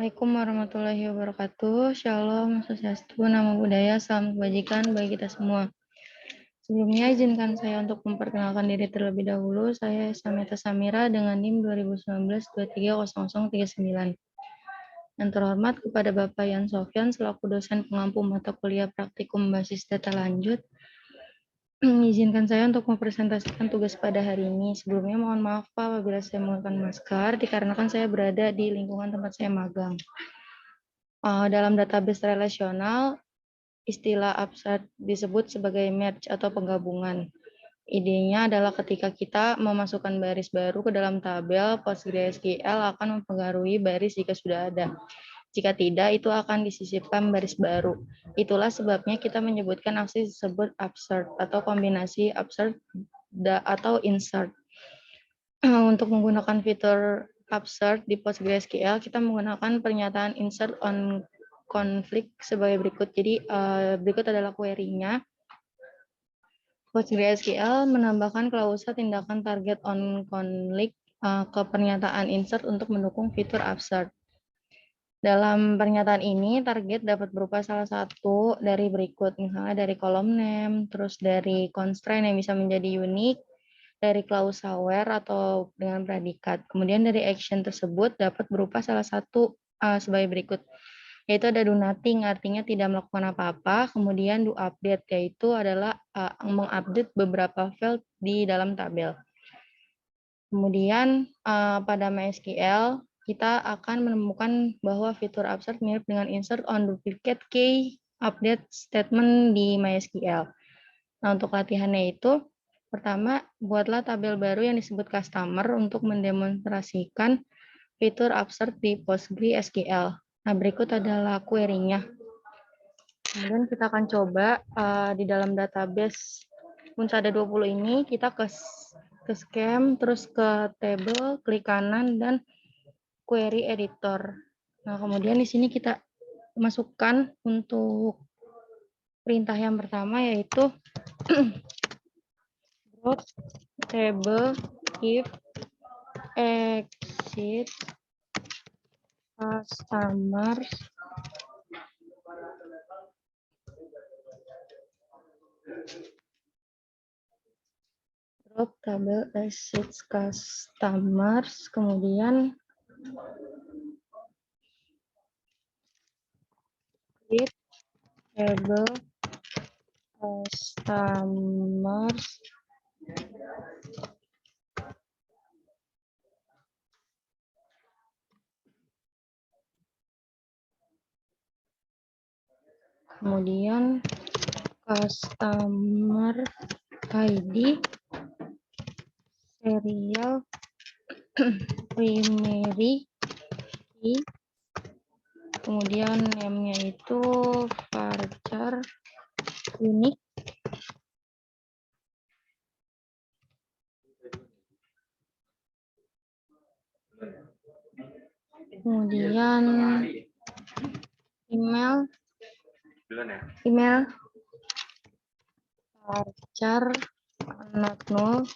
Assalamualaikum warahmatullahi wabarakatuh. Shalom, Swastiastu, Namo Buddhaya, salam kebajikan bagi kita semua. Sebelumnya izinkan saya untuk memperkenalkan diri terlebih dahulu. Saya Sameta Samira dengan NIM 2019-230039. Yang terhormat kepada Bapak Yan Sofyan selaku dosen pengampu mata kuliah praktikum basis data lanjut. Izinkan saya untuk mempresentasikan tugas pada hari ini. Sebelumnya mohon maaf Pak apabila saya menggunakan masker dikarenakan saya berada di lingkungan tempat saya magang. Dalam database relasional, istilah abstrak disebut sebagai merge atau penggabungan. Idenya adalah ketika kita memasukkan baris baru ke dalam tabel, PostgreSQL akan mempengaruhi baris jika sudah ada. Jika tidak, itu akan disisipkan baris baru. Itulah sebabnya kita menyebutkan aksi tersebut absurd atau kombinasi absurd atau insert. Untuk menggunakan fitur absurd di PostgreSQL, kita menggunakan pernyataan insert on conflict sebagai berikut. Jadi berikut adalah query-nya. PostgreSQL menambahkan klausa tindakan target on conflict ke pernyataan insert untuk mendukung fitur absurd. Dalam pernyataan ini, target dapat berupa salah satu dari berikut, misalnya dari kolom name, terus dari constraint yang bisa menjadi unique, dari klausa where atau dengan predikat. Kemudian dari action tersebut dapat berupa salah satu sebagai berikut, yaitu ada do nothing, artinya tidak melakukan apa-apa. Kemudian do update, yaitu adalah mengupdate beberapa file di dalam tabel. Kemudian pada MySQL, kita akan menemukan bahwa fitur absurd mirip dengan insert on duplicate key update statement di MySQL. Nah, untuk latihannya itu, pertama, buatlah tabel baru yang disebut customer untuk mendemonstrasikan fitur absurd di PostgreSQL. Nah, berikut adalah query-nya. Kemudian kita akan coba di dalam database Unsada 20 ini, kita ke scan, terus ke table, klik kanan, dan query editor. Nah, kemudian di sini kita masukkan untuk perintah yang pertama, yaitu drop table if exit customers drop table exit customers, kemudian create table customers kemudian customer ID serial primary key, kemudian name-nya itu varchar unique, kemudian email varchar not null,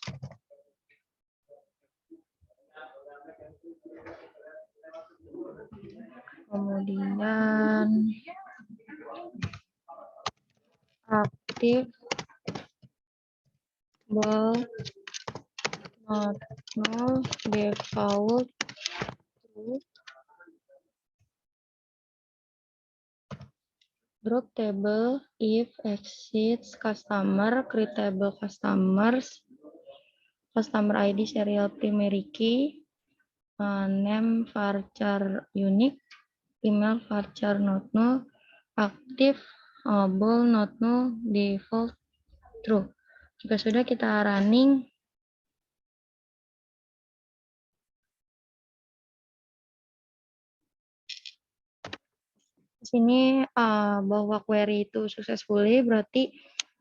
kemudian aktif not null, default true, drop table if exits customer, create table customers, customer ID serial primary key, name varchar unique, email varchar not null, aktif bool not null, default true. Jika sudah, kita running. Di sini bahwa query itu successfully, berarti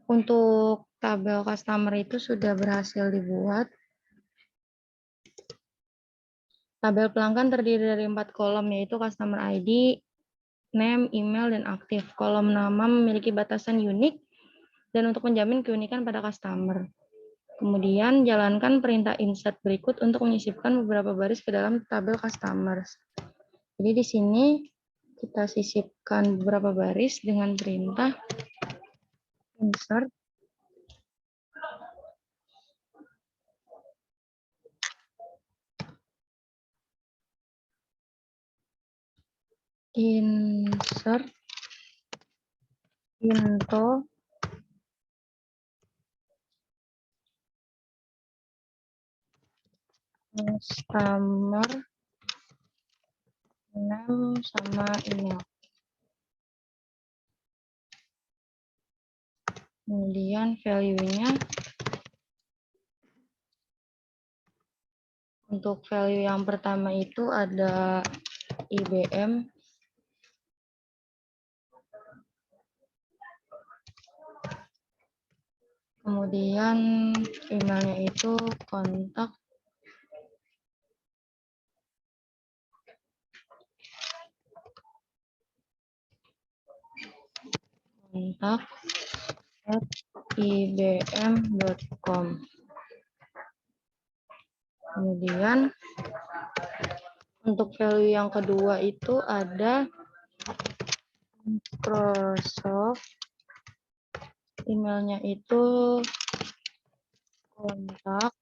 untuk tabel customer itu sudah berhasil dibuat. Tabel pelanggan terdiri dari 4 kolom, yaitu customer ID, name, email, dan aktif. Kolom nama memiliki batasan unik dan untuk menjamin keunikan pada customer. Kemudian jalankan perintah insert berikut untuk menyisipkan beberapa baris ke dalam tabel customers. Jadi di sini kita sisipkan beberapa baris dengan perintah insert into customer name sama email. Kemudian value-nya, untuk value yang pertama itu ada IBM. Kemudian emailnya itu kontak @ibm.com. Kemudian untuk value yang kedua itu ada Microsoft, emailnya itu kontak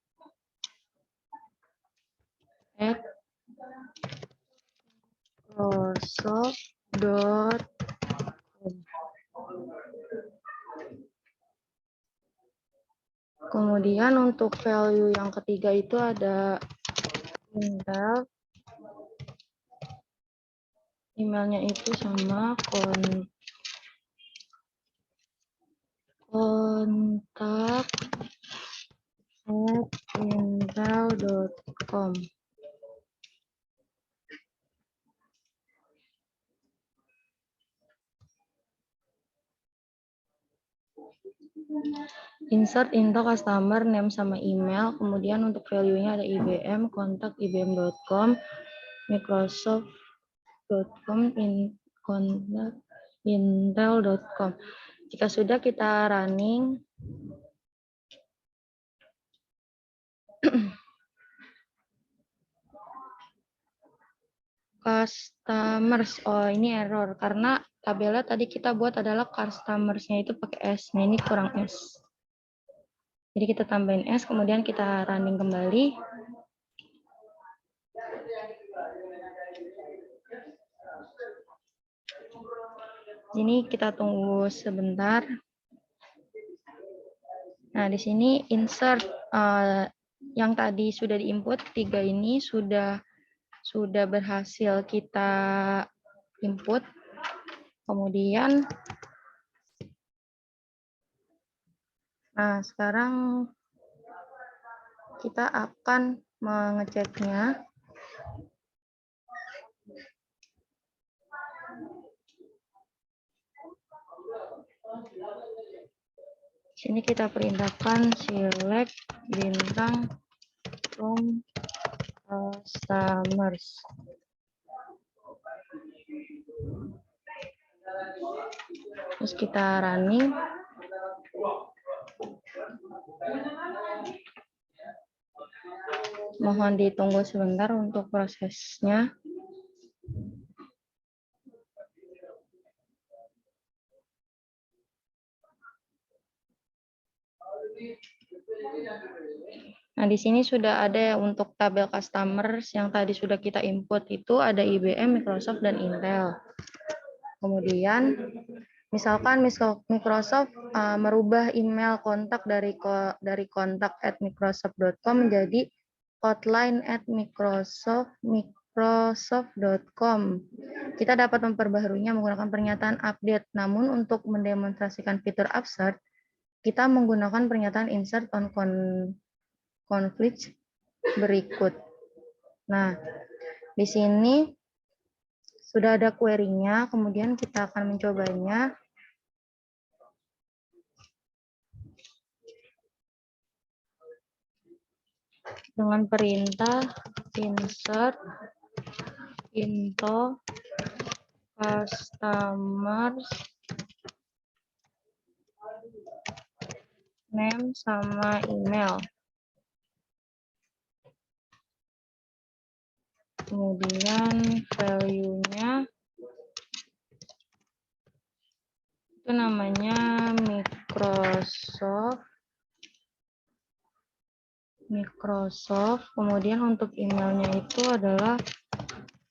@microsoft.com. Kemudian untuk value yang ketiga itu ada Intel, emailnya itu sama kontak @intel.com. Insert into customer name sama email, kemudian untuk value-nya ada IBM, kontak ibm.com, microsoft.com, kontak intel.com. Jika sudah, kita running. Customers, oh ini error karena tabelnya tadi kita buat adalah customers-nya itu pakai S. Nah ini kurang S. Jadi kita tambahin S, kemudian kita running kembali. Ini kita tunggu sebentar. Nah di sini insert yang tadi sudah diinput 3 ini sudah berhasil kita input. Kemudian, nah sekarang kita akan mengeceknya. Sini kita perintahkan select bintang from customers. Terus kita running. Mohon ditunggu sebentar untuk prosesnya. Nah, di sini sudah ada untuk tabel customers yang tadi sudah kita input itu ada IBM, Microsoft, dan Intel. Kemudian, misalkan Microsoft merubah email kontak dari kontak @microsoft.com menjadi hotline@microsoft.com. Kita dapat memperbaharunya menggunakan pernyataan update. Namun untuk mendemonstrasikan fitur upsert, kita menggunakan pernyataan insert on conflict berikut. Nah, di sini sudah ada query-nya, kemudian kita akan mencobanya. Dengan perintah insert into customers name sama email. kemudian value-nya itu namanya Microsoft, kemudian untuk emailnya itu adalah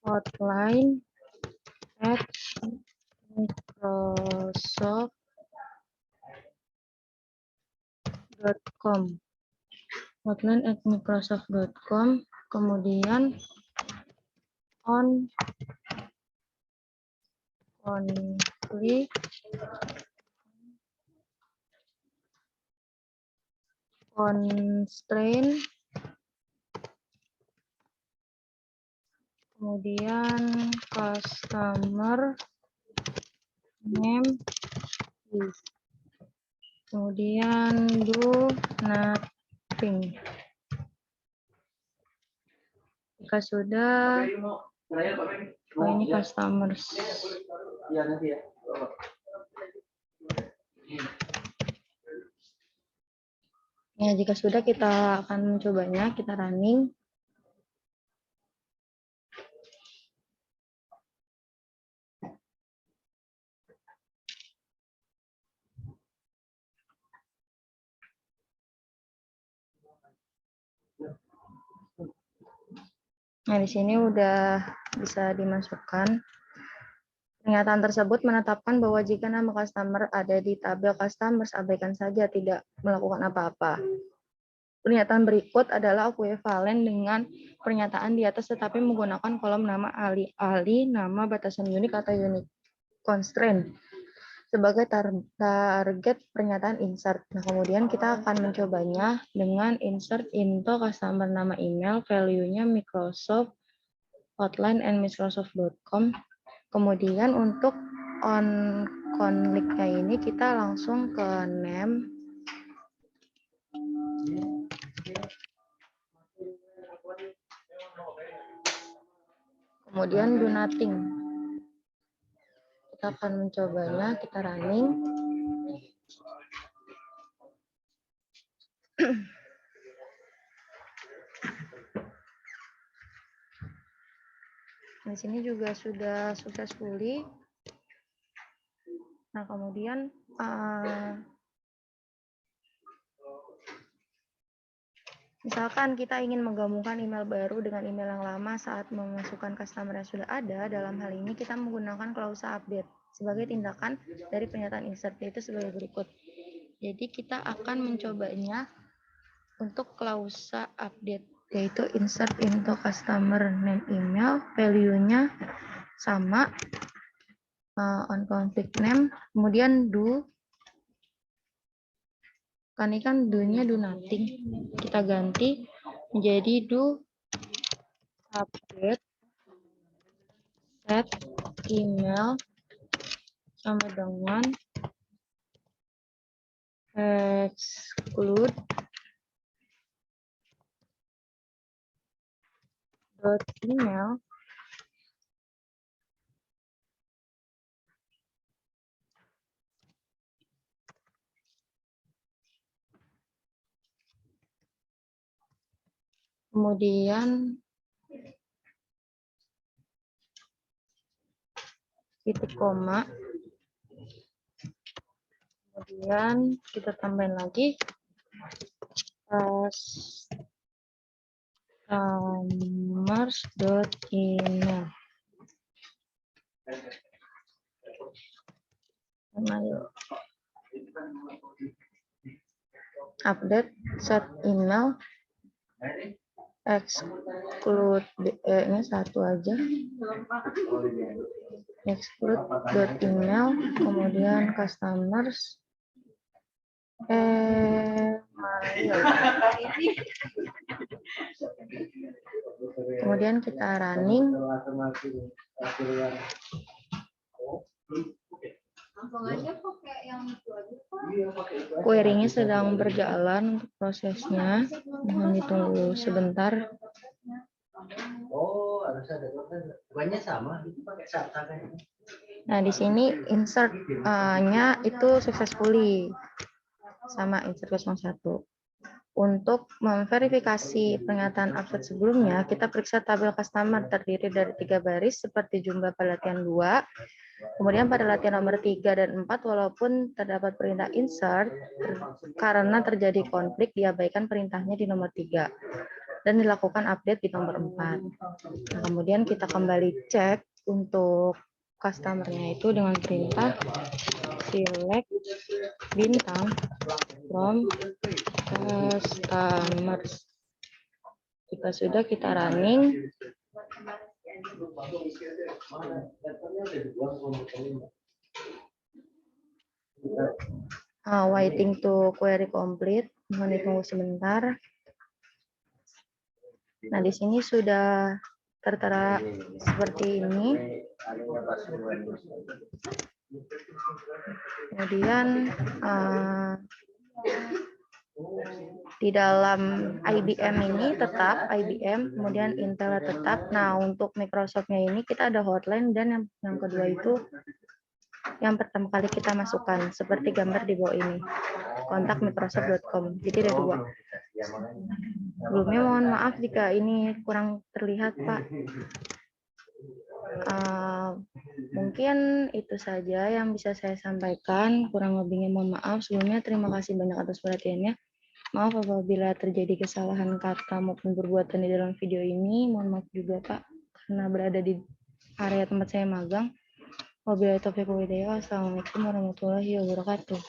hotline@microsoft.com, hotline@microsoft.com, kemudian on klik constraint, kemudian customer name is, kemudian do nothing. Jika sudah, oh ini customers. Ya, jika sudah kita akan mencobanya, kita running. Nah, di sini udah bisa dimasukkan. Pernyataan tersebut menetapkan bahwa jika nama customer ada di tabel customers, abaikan saja, tidak melakukan apa-apa. Pernyataan berikut adalah ekuivalen dengan pernyataan di atas tetapi menggunakan kolom nama alih-alih nama batasan unik atau unique constraint sebagai target pernyataan insert. Nah, kemudian kita akan mencobanya dengan insert into customer nama email, value-nya Microsoft, hotline and microsoft.com. Kemudian untuk on conflict-nya ini kita langsung ke name. Kemudian do nothing. Kita akan mencobanya, kita running. Di sini juga sudah successfully. Nah, kemudian misalkan kita ingin menggabungkan email baru dengan email yang lama saat memasukkan customer yang sudah ada, dalam hal ini kita menggunakan klausa update sebagai tindakan dari pernyataan insert, yaitu sebagai berikut. Jadi kita akan mencobanya untuk klausa update, yaitu insert into customer name email, value-nya sama, on conflict name, kemudian do, kan ini kan do-nya do nothing, kita ganti menjadi do update set email sama dengan exclude dot email kemudian titik koma, kemudian kita tambahin lagi customers.email. Update set email exclude, ini satu aja, exclude dot email, kemudian customers kemudian kita running. Query-nya sedang berjalan untuk prosesnya, mohon ditunggu sebentar. Nah, di sini insert-nya itu successfully sama insert 01. Untuk memverifikasi pernyataan absen sebelumnya, kita periksa tabel customer terdiri dari 3 baris seperti jumlah pada latihan 2. Kemudian pada latihan nomor 3 dan 4, walaupun terdapat perintah insert, karena terjadi konflik, diabaikan perintahnya di nomor 3 dan dilakukan update di nomor 4. Nah, kemudian kita kembali cek untuk customer-nya itu dengan perintah select bintang from customers. Jika sudah, kita running. Waiting to query complete. Mohon ditunggu sebentar. Nah, di sini sudah tertera seperti ini. Kemudian di dalam IBM ini tetap IBM, kemudian Intel tetap. Nah, untuk Microsoft-nya ini kita ada hotline, dan yang kedua itu yang pertama kali kita masukkan seperti gambar di bawah ini, kontak microsoft.com. Jadi ada 2. Sebelumnya mohon maaf jika ini kurang terlihat, Pak. Mungkin itu saja yang bisa saya sampaikan. Kurang lebihnya mohon maaf. Sebelumnya terima kasih banyak atas perhatiannya. Maaf apabila terjadi kesalahan kata maupun perbuatan di dalam video ini. Mohon maaf juga, Pak, karena berada di area tempat saya magang. Wabillahi taufiq wal hidayah. Wassalamualaikum warahmatullahi wabarakatuh.